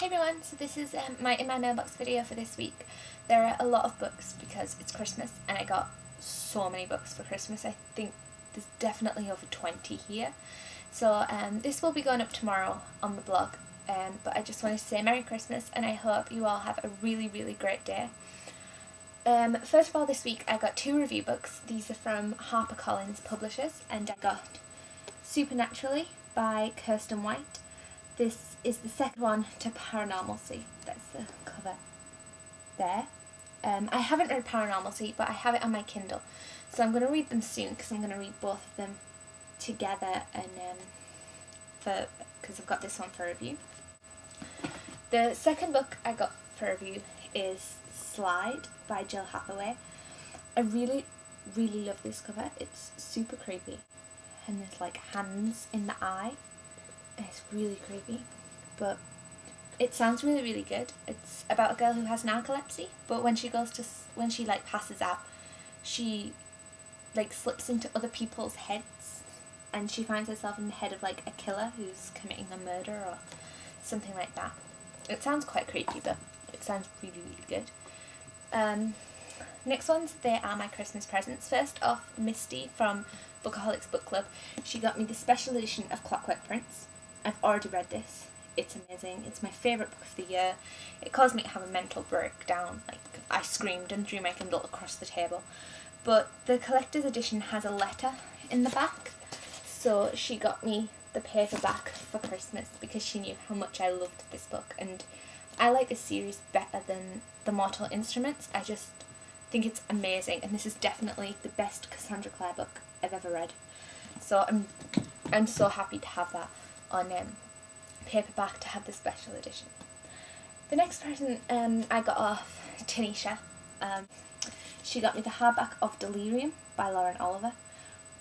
Hey everyone, so this is my In My Mailbox video for this week. There are a lot of books because it's Christmas and I got so many books for Christmas. I think there's definitely over 20 here. So this will be going up tomorrow on the blog, but I just wanted to say Merry Christmas and I hope you all have a really great day. First of all, this week I got 2 review books. These are from HarperCollins Publishers, and I got Supernaturally by Kirsten White. This is the second one to Paranormalcy. That's the cover there. I haven't read Paranormalcy, but I have it on my Kindle, so I'm going to read them soon because I'm going to read both of them together, and because I've got this one for review. The second book I got for review is Slide by Jill Hathaway. I really love this cover. It's super creepy, and there's like hands in the eye. It's really creepy, but it sounds really good. It's about a girl who has narcolepsy, but when she passes out, she like slips into other people's heads, and she finds herself in the head of like a killer who's committing a murder or something like that. It sounds quite creepy, but it sounds really good. Next ones, they are my Christmas presents. First off, Misty from Bookaholics Book Club. She got me the special edition of Clockwork Prince. I've already read this. It's amazing. It's my favourite book of the year. It caused me to have a mental breakdown. Like, I screamed and threw my Kindle across the table. But the collector's edition has a letter in the back, so she got me the paperback for Christmas because she knew how much I loved this book, and I like this series better than The Mortal Instruments. I just think it's amazing, and this is definitely the best Cassandra Clare book I've ever read. So I'm so happy to have that on paperback, to have the special edition. The next present I got off Tanisha. She got me the hardback of Delirium by Lauren Oliver.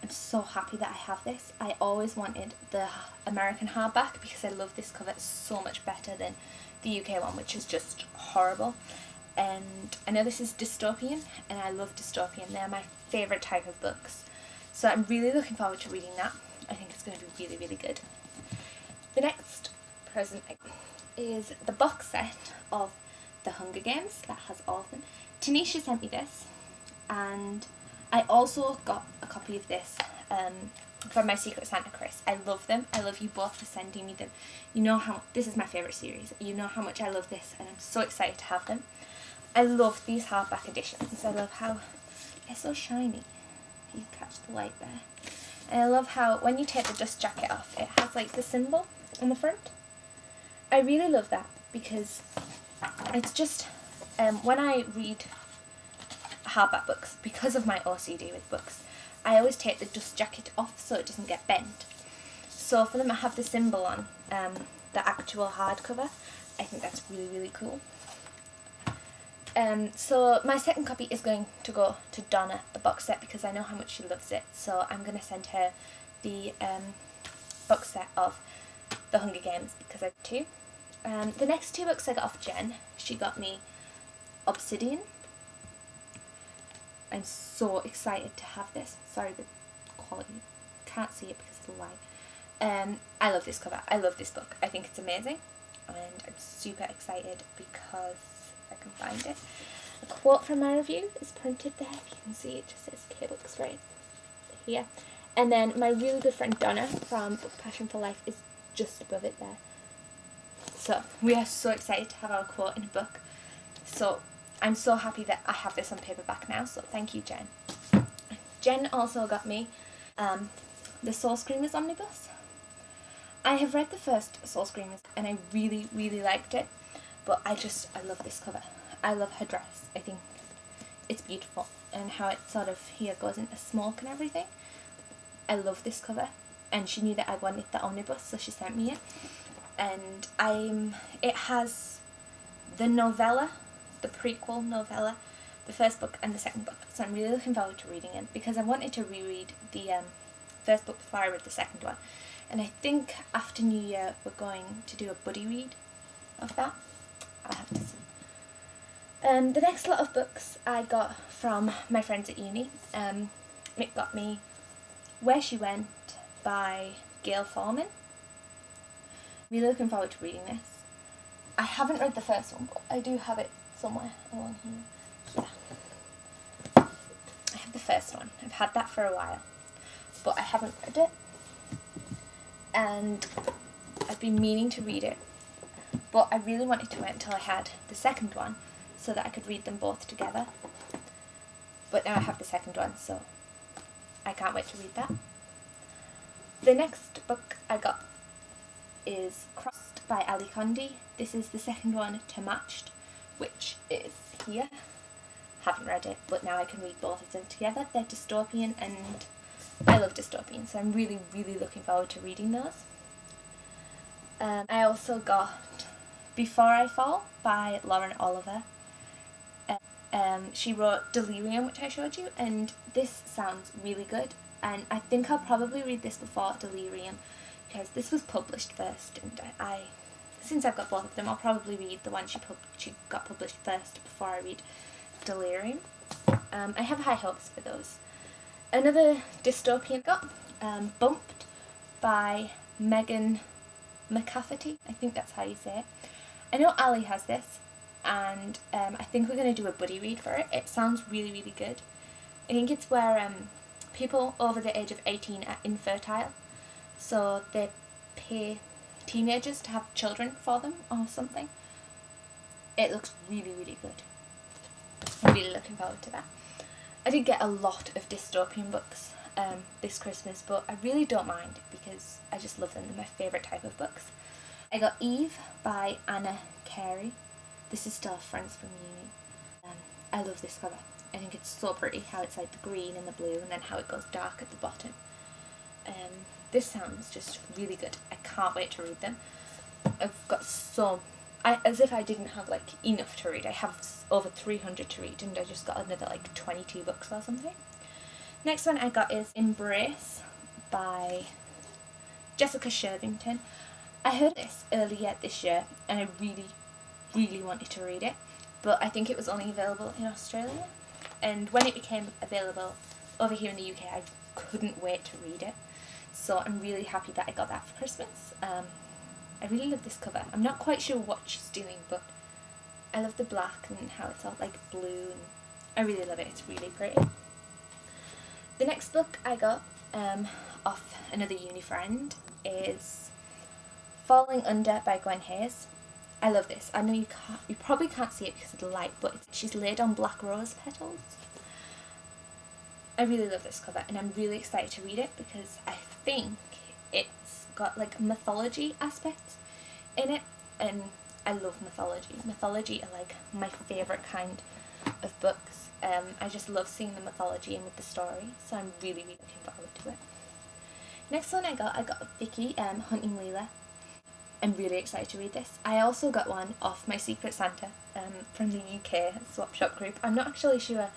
I'm so happy that I have this. I always wanted the American hardback because I love this cover so much better than the UK one, which is just horrible. And I know this is dystopian, and I love dystopian. They're my favourite type of books. So I'm really looking forward to reading that. I think it's going to be really good. The next present is the box set of The Hunger Games that has all of them. Tanisha sent me this, and I also got a copy of this from my Secret Santa Chris. I love them. I love you both for sending me them. You know how this is my favourite series. You know how much I love this, and I'm so excited to have them. I love these hardback editions. I love how they're so shiny. You catch the light there. And I love how when you take the dust jacket off, it has like the symbol on the front. I really love that because it's just when I read hardback books, because of my OCD with books, I always take the dust jacket off so it doesn't get bent. So for them to have the symbol on the actual hardcover, I think that's really cool. So my second copy is going to go to Donna, the box set, because I know how much she loves it. So I'm going to send her the box set of The Hunger Games because I have 2. The next 2 books I got off Jen. She got me Obsidian. I'm so excited to have this. Sorry, the quality, can't see it because of the light. I love this cover. I love this book. I think it's amazing, and I'm super excited because I can find it. A quote from my review is printed there. If you can see, it just says K-Books right here. And then my really good friend Donna from Book Passion for Life is just above it there. So we are so excited to have our quote in a book. So I'm so happy that I have this on paperback now, so thank you, Jen. Jen also got me the Soul Screamers omnibus. I have read the first Soul Screamers and I really liked it, but I love this cover. I love her dress. I think it's beautiful, and how it sort of here goes into smoke and everything. I love this cover, and she knew that I wanted the omnibus, so she sent me it. And it has the novella, the prequel novella, the first book and the second book. So I'm really looking forward to reading it because I wanted to reread the first book before I read the second one. And I think after New Year we're going to do a buddy read of that. I'll have to see. The next lot of books I got from my friends at uni. Mick got me Where She Went by Gail Forman. Really looking forward to reading this. I haven't read the first one, but I do have it somewhere along here. Yeah. I have the first one. I've had that for a while, but I haven't read it. And I've been meaning to read it, but I really wanted to wait until I had the second one so that I could read them both together. But now I have the second one, so I can't wait to read that. The next book I got is Crossed by Ali Condi. This is the second one to Matched, which is here. Haven't read it, but now I can read both of them together. They're dystopian, and I love dystopian, so I'm really, really looking forward to reading those. I also got Before I Fall by Lauren Oliver. She wrote Delirium, which I showed you, and this sounds really good, and I think I'll probably read this before Delirium because this was published first, and I since I've got both of them, I'll probably read the one she got published first before I read Delirium. I have high hopes for those. Another dystopian got Bumped by Megan McCafferty. I think that's how you say it. I know Ali has this, and I think we're going to do a buddy read for it. It sounds really, really good. I think it's where people over the age of 18 are infertile, so they pay teenagers to have children for them or something. It looks really, really good. I'm really looking forward to that. I did get a lot of dystopian books this Christmas, but I really don't mind because I just love them. They're my favourite type of books. I got Eve by Anna Carey. This is still Friends from Uni. I love this cover. I think it's so pretty how it's like the green and the blue and then how it goes dark at the bottom. This sounds just really good. I can't wait to read them. I've got as if I didn't have like enough to read. I have over 300 to read, and I just got another like 22 books or something. Next one I got is Embrace by Jessica Shervington. I heard this earlier this year and I really, really wanted to read it, but I think it was only available in Australia, and when it became available over here in the UK I couldn't wait to read it, so I'm really happy that I got that for Christmas. I really love this cover. I'm not quite sure what she's doing, but I love the black and how it's all like blue, and I really love it. It's really pretty. The next book I got off another uni friend is Falling Under by Gwen Hayes. I love this. I know you probably can't see it because of the light, but she's laid on black rose petals. I really love this cover, and I'm really excited to read it because I think it's got like mythology aspects in it, and I love mythology. Mythology are like my favourite kind of books. I just love seeing the mythology in with the story, so I'm really, really looking forward to it. Next one I got Vicky, Hunting Leela. I'm really excited to read this. I also got one off my Secret Santa from the UK swap shop group. I'm not actually sure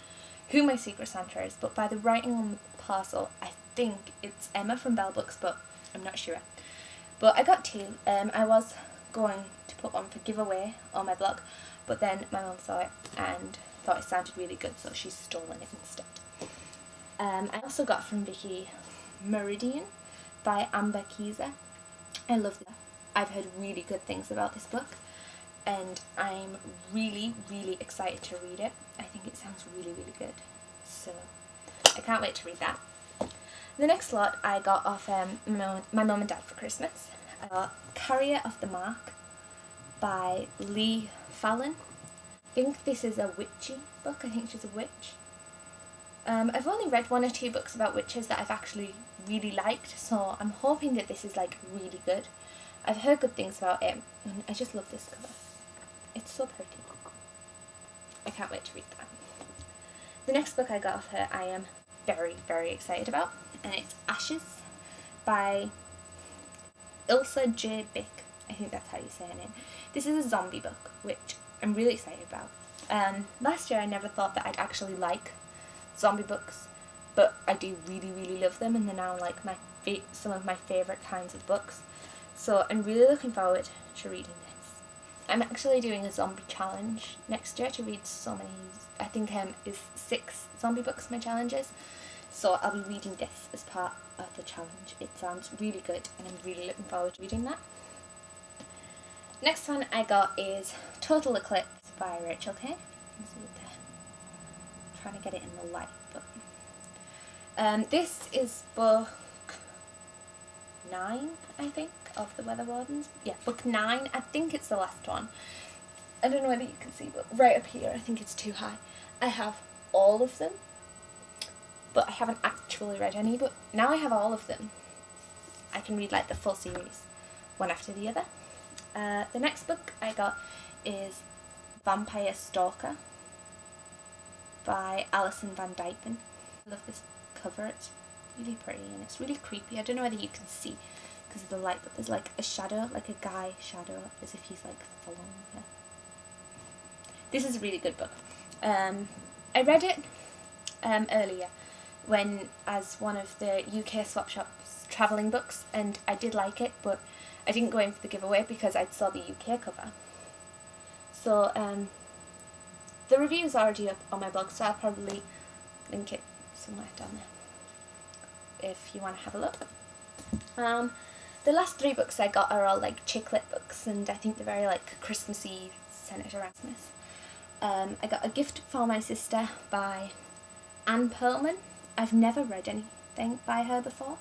who my Secret Santa is, but by the writing on the parcel, I think it's Emma from Bell Books, but I'm not sure. But I got two. I was going to put one for giveaway on my blog, but then my mum saw it and thought it sounded really good, so she's stolen it instead. I also got from Vicky Meridian by Amber Keyser. I love that. I've heard really good things about this book, and I'm really, really excited to read it. I think it sounds really, really good, so I can't wait to read that. The next lot I got off my mum and dad for Christmas. I got Carrier of the Mark by Lee Fallon. I think this is a witchy book. I think she's a witch. I've only read one or two books about witches that I've actually really liked, so I'm hoping that this is like really good. I've heard good things about it, and I just love this cover. It's so pretty. I can't wait to read that. The next book I got off her I am very, very excited about, and it's Ashes by Ilsa J. Bick. I think that's how you say her name. This is a zombie book, which I'm really excited about. Last year I never thought that I'd actually like zombie books, but I do really, really love them, and they're now like some of my favourite kinds of books. So I'm really looking forward to reading this. I'm actually doing a zombie challenge next year to read so many, I think is 6 zombie books my challenge is. So I'll be reading this as part of the challenge. It sounds really good, and I'm really looking forward to reading that. Next one I got is Total Eclipse by Rachel Kay. Trying to get it in the light, but this is book 9, I think, of the Weather Wardens. Yeah, book 9. I think it's the last one. I don't know whether you can see, but right up here, I think it's too high. I have all of them, but I haven't actually read any. But now I have all of them, I can read like the full series, one after the other. The next book I got is Vampire Stalker by Alison Van Dyken. I love this cover, it's really pretty and it's really creepy. I don't know whether you can see because of the light, but there's like a shadow, like a guy shadow, as if he's like following her. This is a really good book. I read it earlier when as one of the UK Swap Shop's travelling books, and I did like it, but I didn't go in for the giveaway because I saw the UK cover. So the review is already up on my blog, so I'll probably link it somewhere down there if you want to have a look. The last 3 books I got are all like chick lit books, and I think they're very like Christmassy, centred around Christmas. I got A Gift for My Sister by Anne Perlman. I've never read anything by her before,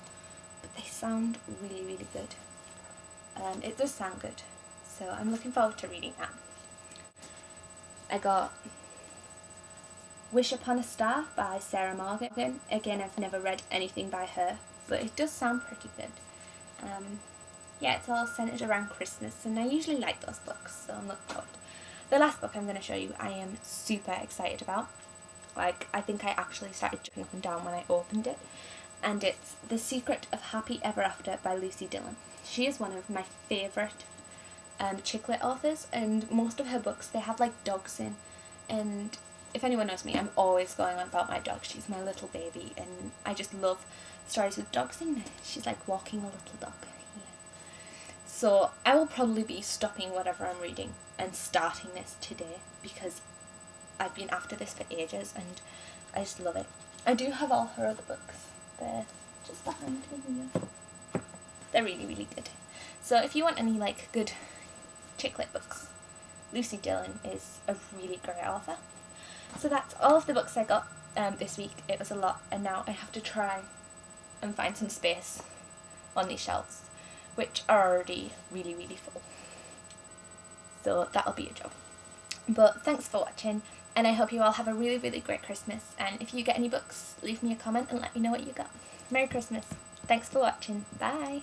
but they sound really, really good. It does sound good, so I'm looking forward to reading that. I got Wish Upon a Star by Sarah Morgan. Again, I've never read anything by her, but it does sound pretty good. Yeah, it's all centred around Christmas, and I usually like those books, so I'm looking forward. The last book I'm going to show you, I am super excited about. Like, I think I actually started jumping up and down when I opened it, and it's The Secret of Happy Ever After by Lucy Dillon. She is one of my favourite chick lit authors, and most of her books, they have like dogs in, and if anyone knows me, I'm always going on about my dog. She's my little baby, and I just love stories with dogs in there. She's like walking a little dog here. So I will probably be stopping whatever I'm reading and starting this today because I've been after this for ages and I just love it. I do have all her other books. They're just behind me here. They're really, really good. So if you want any like good chick lit books, Lucy Dillon is a really great author. So that's all of the books I got this week. It was a lot, and now I have to try and find some space on these shelves, which are already really, really full. So that'll be a job. But thanks for watching, and I hope you all have a really, really great Christmas. And if you get any books, leave me a comment and let me know what you got. Merry Christmas. Thanks for watching. Bye.